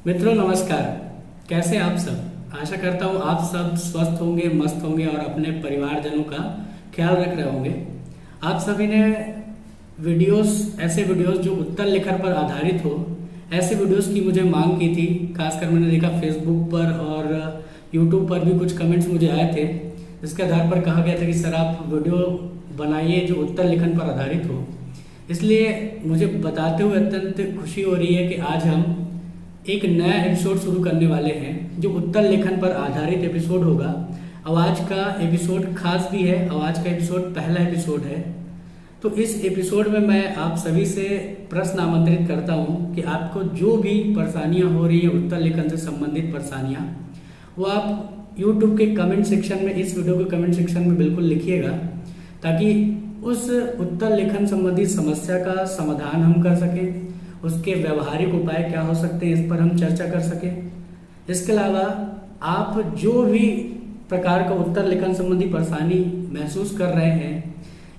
मित्रों नमस्कार। कैसे आप सब? आशा करता हूँ आप सब स्वस्थ होंगे, मस्त होंगे और अपने परिवारजनों का ख्याल रख रहे होंगे। आप सभी ने ऐसे वीडियोस जो उत्तर लेखन पर आधारित हो, ऐसे वीडियोस की मुझे मांग की थी। खासकर मैंने देखा फेसबुक पर और यूट्यूब पर भी कुछ कमेंट्स मुझे आए थे, जिसके आधार पर कहा गया था कि सर आप वीडियो बनाइए जो उत्तर लेखन पर आधारित हो। इसलिए मुझे बताते हुए अत्यंत खुशी हो रही है कि आज हम एक नया एपिसोड शुरू करने वाले हैं जो उत्तर लेखन पर आधारित एपिसोड होगा। अब आज का एपिसोड खास भी है और आज का एपिसोड पहला एपिसोड है। तो इस एपिसोड में मैं आप सभी से प्रश्न आमंत्रित करता हूं कि आपको जो भी परेशानियां हो रही हैं उत्तर लेखन से संबंधित परेशानियां, वो आप YouTube के कमेंट सेक्शन में, इस वीडियो के कमेंट सेक्शन में बिल्कुल लिखिएगा, ताकि उस उत्तर लेखन संबंधी समस्या का समाधान हम कर सकें, उसके व्यवहारिक उपाय क्या हो सकते हैं इस पर हम चर्चा कर सकें। इसके अलावा आप जो भी प्रकार का उत्तर लेखन संबंधी परेशानी महसूस कर रहे हैं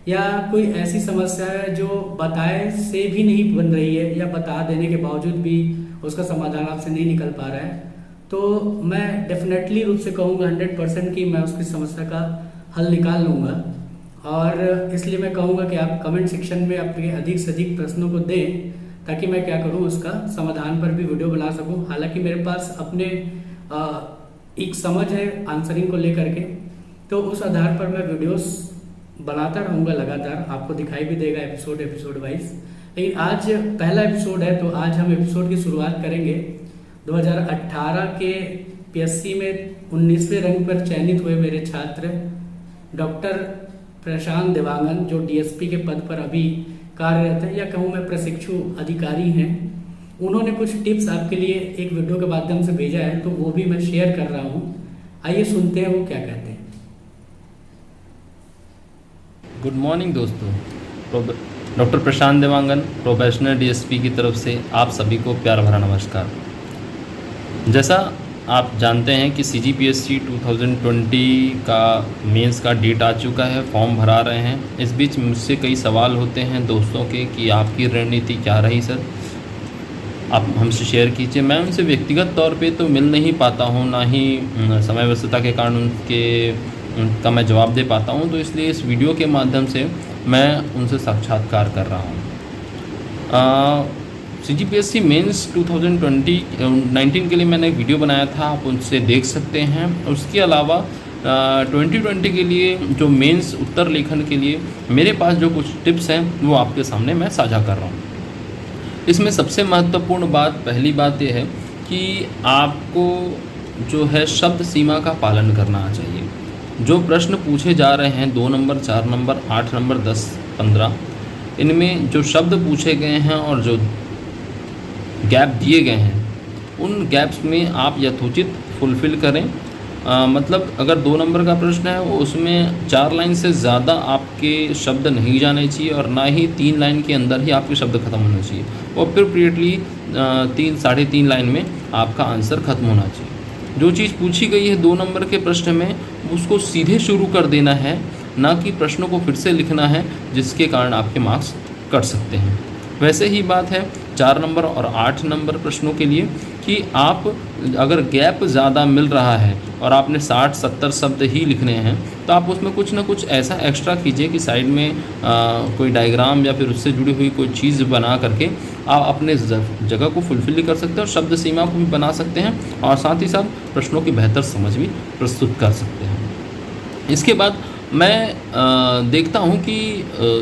या कोई ऐसी समस्या है जो बताए से भी नहीं बन रही है या बता देने के बावजूद भी उसका समाधान आपसे नहीं निकल पा रहा है, तो मैं डेफिनेटली रूप से कहूँगा 100% कि मैं उसकी समस्या का हल निकाल लूँगा। और इसलिए मैं कहूँगा कि आप कमेंट सेक्शन में अपने अधिक से अधिक प्रश्नों को दें, ताकि मैं क्या करूं उसका समाधान पर भी वीडियो बना सकूं। हालांकि मेरे पास अपने एक समझ है आंसरिंग को लेकर के, तो उस आधार पर मैं वीडियोस बनाता रहूंगा लगातार, आपको दिखाई भी देगा एपिसोड वाइज। लेकिन आज पहला एपिसोड है, तो आज हम एपिसोड की शुरुआत करेंगे 2018 के PSC में 19वें रैंक पर चयनित हुए मेरे छात्र डॉक्टर प्रशांत देवांगन, जो DSP के पद पर अभी कार्यरत है या कहूँ मैं प्रशिक्षु अधिकारी हैं। उन्होंने कुछ टिप्स आपके लिए एक वीडियो के माध्यम से भेजा है, तो वो भी मैं शेयर कर रहा हूँ। आइए सुनते हैं वो क्या कहते हैं। गुड मॉर्निंग दोस्तों। डॉक्टर प्रशांत देवांगन, प्रोफेशनल DSP की तरफ से आप सभी को प्यार भरा नमस्कार। जैसा आप जानते हैं कि CGPSC 2020 का मेंस का डेट आ चुका है, फॉर्म भरा रहे हैं। इस बीच मुझसे कई सवाल होते हैं दोस्तों के कि आपकी रणनीति क्या रही सर, आप हमसे शेयर कीजिए। मैं उनसे व्यक्तिगत तौर पे तो मिल नहीं पाता हूँ, ना ही समय व्यस्तता के कारण उनका मैं जवाब दे पाता हूँ, तो इसलिए इस वीडियो के माध्यम से मैं उनसे साक्षात्कार कर रहा हूँ। CGPSC मेंस 2019 के लिए मैंने एक वीडियो बनाया था, आप उनसे देख सकते हैं। उसके अलावा 2020 के लिए जो मेंस उत्तर लेखन के लिए मेरे पास जो कुछ टिप्स हैं वो आपके सामने मैं साझा कर रहा हूँ। इसमें सबसे महत्वपूर्ण बात, पहली बात ये है कि आपको जो है शब्द सीमा का पालन करना चाहिए। जो प्रश्न पूछे जा रहे हैं 2 नंबर, 4 नंबर, 8 नंबर, 10, 15, इनमें जो शब्द पूछे गए हैं और जो गैप दिए गए हैं उन गैप्स में आप यथोचित फुलफ़िल करें। मतलब अगर 2 नंबर का प्रश्न है उसमें 4 लाइन से ज़्यादा आपके शब्द नहीं जाने चाहिए और ना ही 3 लाइन के अंदर ही आपके शब्द ख़त्म होने चाहिए, और अप्रोप्रिएटली 3 साढ़े 3 लाइन में आपका आंसर ख़त्म होना चाहिए। जो चीज़ पूछी गई है 2 नंबर के प्रश्न में उसको सीधे शुरू कर देना है, ना कि प्रश्नों को फिर से लिखना है, जिसके कारण आपके मार्क्स कट सकते हैं। वैसे ही बात है 4 नंबर और 8 नंबर प्रश्नों के लिए कि आप अगर गैप ज़्यादा मिल रहा है और आपने 60-70 शब्द ही लिखने हैं, तो आप उसमें कुछ ना कुछ ऐसा एक्स्ट्रा कीजिए कि साइड में कोई डायग्राम या फिर उससे जुड़ी हुई कोई चीज़ बना करके आप अपने जगह को फुलफिल कर सकते हैं और शब्द सीमा को भी बना सकते हैं, और साथ ही साथ प्रश्नों की बेहतर समझ भी प्रस्तुत कर सकते हैं। इसके बाद मैं देखता हूं कि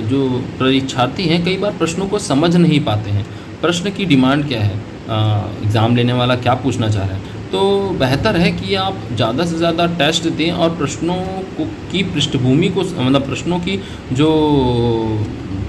जो परीक्षार्थी हैं कई बार प्रश्नों को समझ नहीं पाते हैं। प्रश्न की डिमांड क्या है, एग्ज़ाम लेने वाला क्या पूछना चाह रहा है, तो बेहतर है कि आप ज़्यादा से ज़्यादा टेस्ट दें और प्रश्नों की पृष्ठभूमि को, मतलब प्रश्नों की जो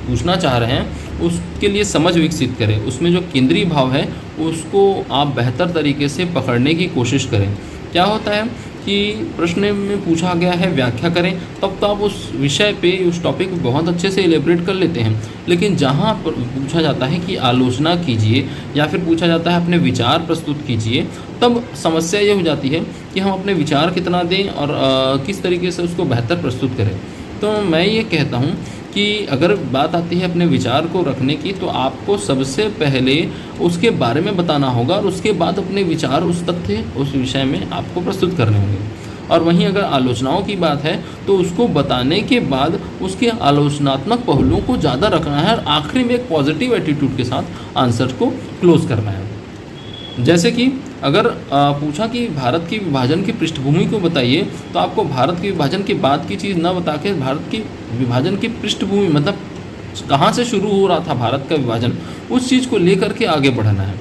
पूछना चाह रहे हैं उसके लिए समझ विकसित करें। उसमें जो केंद्रीय भाव है उसको आप बेहतर तरीके से पकड़ने की कोशिश करें। क्या होता है कि प्रश्न में पूछा गया है व्याख्या करें, तब तो आप उस विषय पे, उस टॉपिक पे बहुत अच्छे से एलेबरेट कर लेते हैं। लेकिन जहाँ पर पूछा जाता है कि आलोचना कीजिए या फिर पूछा जाता है अपने विचार प्रस्तुत कीजिए, तब समस्या ये हो जाती है कि हम अपने विचार कितना दें और किस तरीके से उसको बेहतर प्रस्तुत करें। तो मैं ये कहता हूँ कि अगर बात आती है अपने विचार को रखने की, तो आपको सबसे पहले उसके बारे में बताना होगा और उसके बाद अपने विचार उस तथ्य उस विषय में आपको प्रस्तुत करने होंगे। और वहीं अगर आलोचनाओं की बात है तो उसको बताने के बाद उसके आलोचनात्मक पहलुओं को ज़्यादा रखना है और आखिरी में एक पॉजिटिव एटीट्यूड के साथ आंसर को क्लोज करना है। जैसे कि अगर पूछा कि भारत की विभाजन की पृष्ठभूमि को बताइए, तो आपको भारत के विभाजन के बाद की चीज़ न बता के भारत की विभाजन की पृष्ठभूमि, मतलब कहाँ से शुरू हो रहा था भारत का विभाजन, उस चीज़ को लेकर के आगे बढ़ना है।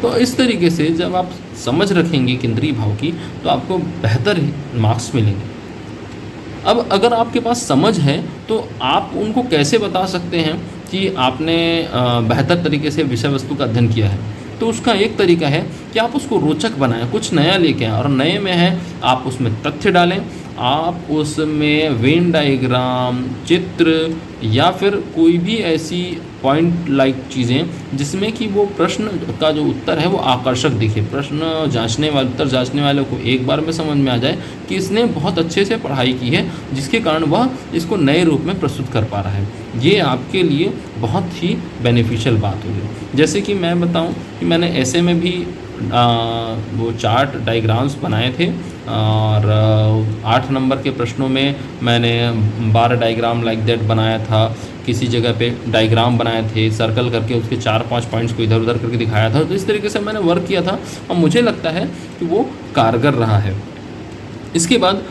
तो इस तरीके से जब आप समझ रखेंगे केंद्रीय भाव की, तो आपको बेहतर मार्क्स मिलेंगे। अब अगर आपके पास समझ है तो आप उनको कैसे बता सकते हैं कि आपने बेहतर तरीके से विषय वस्तु का अध्ययन किया है। तो उसका एक तरीका है कि आप उसको रोचक बनाएं, कुछ नया लेके आएँ। और नए में है आप उसमें तथ्य डालें, आप उसमें वेन डायग्राम, चित्र या फिर कोई भी ऐसी पॉइंट लाइक चीज़ें जिसमें कि वो प्रश्न का जो उत्तर है वो आकर्षक दिखे, प्रश्न जांचने वाले उत्तर जांचने वाले को एक बार में समझ में आ जाए कि इसने बहुत अच्छे से पढ़ाई की है, जिसके कारण वह इसको नए रूप में प्रस्तुत कर पा रहा है। ये आपके लिए बहुत ही बेनिफिशियल बात होगी। जैसे कि मैं बताऊं कि मैंने ऐसे में भी वो चार्ट डायग्राम्स बनाए थे और 8 नंबर के प्रश्नों में मैंने 12 डायग्राम लाइक दैट बनाया था। किसी जगह पे डायग्राम बनाए थे, सर्कल करके उसके 4-5 पॉइंट्स को इधर उधर करके दिखाया था। तो इस तरीके से मैंने वर्क किया था और मुझे लगता है कि वो कारगर रहा है। इसके बाद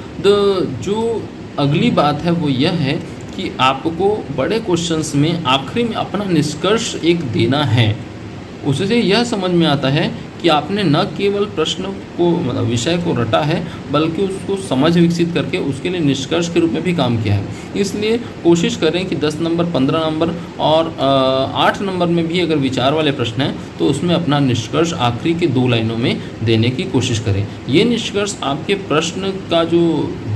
जो अगली बात है वो यह है कि आपको बड़े क्वेश्चंस में आखिरी में अपना निष्कर्ष एक देना है। उससे यह समझ में आता है कि आपने न केवल प्रश्न को मतलब विषय को रटा है, बल्कि उसको समझ विकसित करके उसके लिए निष्कर्ष के रूप में भी काम किया है। इसलिए कोशिश करें कि 10 नंबर, 15 नंबर और 8 नंबर में भी अगर विचार वाले प्रश्न हैं तो उसमें अपना निष्कर्ष आखिरी के 2 लाइनों में देने की कोशिश करें। ये निष्कर्ष आपके प्रश्न का जो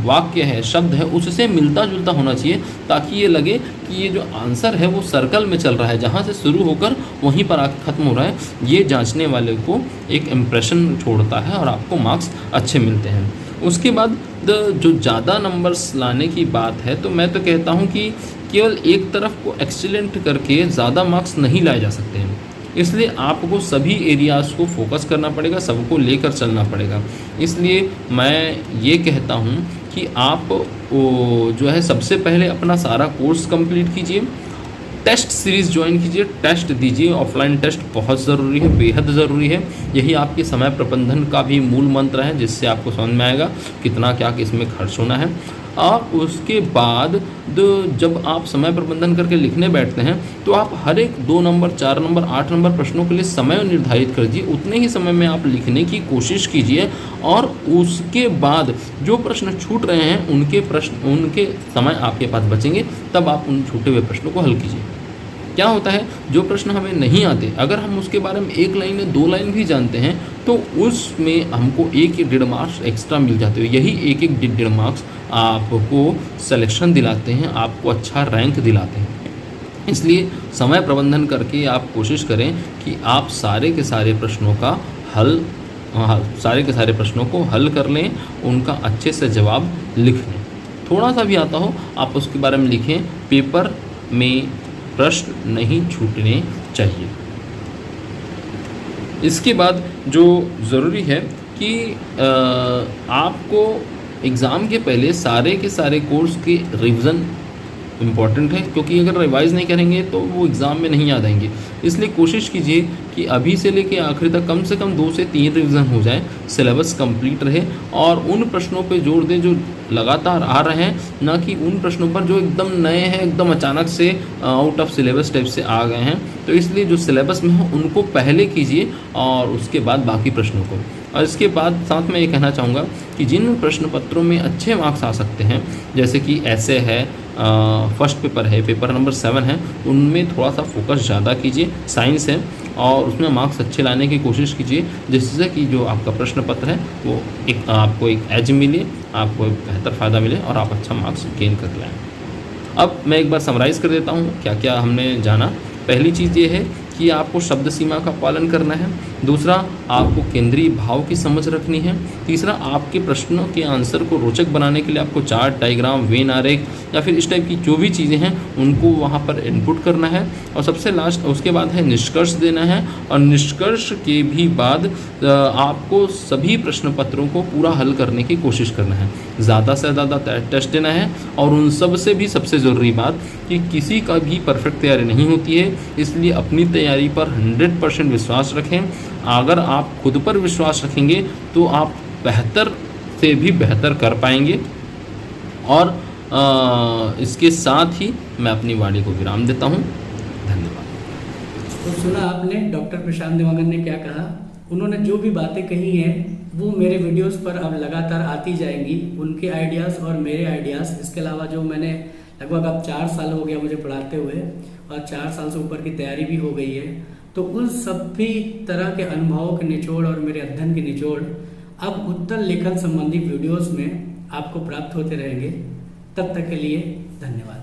वाक्य है, शब्द है, उससे मिलता जुलता होना चाहिए, ताकि ये लगे कि ये जो आंसर है वो सर्कल में चल रहा है, जहाँ से शुरू होकर वहीं पर आके ख़त्म हो रहा है। ये जांचने वाले को एक इम्प्रेशन छोड़ता है और आपको मार्क्स अच्छे मिलते हैं। उसके बाद जो ज़्यादा नंबर्स लाने की बात है, तो मैं तो कहता हूँ कि केवल एक तरफ को एक्सीलेंट करके ज़्यादा मार्क्स नहीं लाए जा सकते हैं। इसलिए आपको सभी एरियाज़ को फोकस करना पड़ेगा, सबको लेकर चलना पड़ेगा। इसलिए मैं ये कहता हूँ कि आप जो है सबसे पहले अपना सारा कोर्स कंप्लीट कीजिए, टेस्ट सीरीज़ ज्वाइन कीजिए, टेस्ट दीजिए। ऑफलाइन टेस्ट बहुत ज़रूरी है, बेहद ज़रूरी है। यही आपके समय प्रबंधन का भी मूल मंत्र है, जिससे आपको समझ में आएगा कितना क्या किसमें खर्च होना है। और उसके बाद जब आप समय प्रबंधन करके लिखने बैठते हैं तो आप हर एक 2 नंबर, 4 नंबर, 8 नंबर प्रश्नों के लिए समय निर्धारित कर दीजिए। उतने ही समय में आप लिखने की कोशिश कीजिए और उसके बाद जो प्रश्न छूट रहे हैं उनके समय आपके पास बचेंगे, तब आप उन छूटे हुए प्रश्नों को हल कीजिए। क्या होता है, जो प्रश्न हमें नहीं आते, अगर हम उसके बारे में 1 लाइन या 2 लाइन भी जानते हैं तो उसमें हमको 1 या 1.5 मार्क्स एक्स्ट्रा मिल जाते हैं। यही 1-1, 1.5 मार्क्स आपको सिलेक्शन दिलाते हैं, आपको अच्छा रैंक दिलाते हैं। इसलिए समय प्रबंधन करके आप कोशिश करें कि आप सारे के सारे प्रश्नों को हल कर लें, उनका अच्छे से जवाब लिख लें। थोड़ा सा भी आता हो आप उसके बारे में लिखें। पेपर में प्रश्न नहीं छूटने चाहिए। इसके बाद जो ज़रूरी है कि आपको एग्ज़ाम के पहले सारे के सारे कोर्स के रिवीजन इम्पॉर्टेंट है, क्योंकि अगर रिवाइज़ नहीं करेंगे तो वो एग्ज़ाम में नहीं याद आएंगे। इसलिए कोशिश कीजिए कि अभी से लेके आखिरी तक कम से कम 2 से 3 रिवीजन हो जाए, सिलेबस कंप्लीट रहे और उन प्रश्नों पे जोर दें जो लगातार आ रहे हैं, ना कि उन प्रश्नों पर जो एकदम नए हैं, एकदम अचानक से आउट ऑफ सिलेबस टाइप से आ गए हैं। तो इसलिए जो सिलेबस में है उनको पहले कीजिए और उसके बाद बाकी प्रश्नों को। और इसके बाद साथ में ये कहना चाहूँगा कि जिन प्रश्न पत्रों में अच्छे मार्क्स आ सकते हैं, जैसे कि ऐसे है, फर्स्ट पेपर है, पेपर नंबर 7 है, उनमें थोड़ा सा फोकस ज़्यादा कीजिए। साइंस है और उसमें मार्क्स अच्छे लाने की कोशिश कीजिए, जिससे कि जो आपका प्रश्न पत्र है वो आपको एक एज मिले, आपको एक बेहतर फ़ायदा मिले और आप अच्छा मार्क्स गेन कर लाएँ। अब मैं एक बार समराइज़ कर देता हूँ क्या क्या हमने जाना। पहली चीज़ ये है कि आपको शब्द सीमा का पालन करना है। दूसरा, आपको केंद्रीय भाव की समझ रखनी है। तीसरा, आपके प्रश्नों के आंसर को रोचक बनाने के लिए आपको चार्ट, डायग्राम, वेन आरेख या फिर इस टाइप की जो भी चीज़ें हैं उनको वहाँ पर इनपुट करना है। और सबसे लास्ट उसके बाद है निष्कर्ष देना है। और निष्कर्ष के भी बाद आपको सभी प्रश्न पत्रों को पूरा हल करने की कोशिश करना है, ज़्यादा से ज़्यादा टेस्ट देना है। और उन सब से भी सबसे ज़रूरी बात कि किसी का भी परफेक्ट तैयारी नहीं होती है, इसलिए अपनी तैयारी पर 100% विश्वास रखें। अगर आप खुद पर विश्वास रखेंगे तो आप बेहतर से भी बेहतर कर पाएंगे। और इसके साथ ही मैं अपनी वाणी को विराम देता हूँ। धन्यवाद। तो सुना आपने डॉक्टर प्रशांत देवांगन ने क्या कहा। उन्होंने जो भी बातें कही हैं वो मेरे वीडियोस पर अब लगातार आती जाएंगी, उनके आइडियाज़ और मेरे आइडियाज़। इसके अलावा जो मैंने लगभग अब 4 साल हो गया मुझे पढ़ाते हुए और 4 साल से ऊपर की तैयारी भी हो गई है, तो उन सभी तरह के अनुभवों के निचोड़ और मेरे अध्ययन के निचोड़ अब उत्तर लेखन संबंधी वीडियोस में आपको प्राप्त होते रहेंगे। तब तक के लिए धन्यवाद।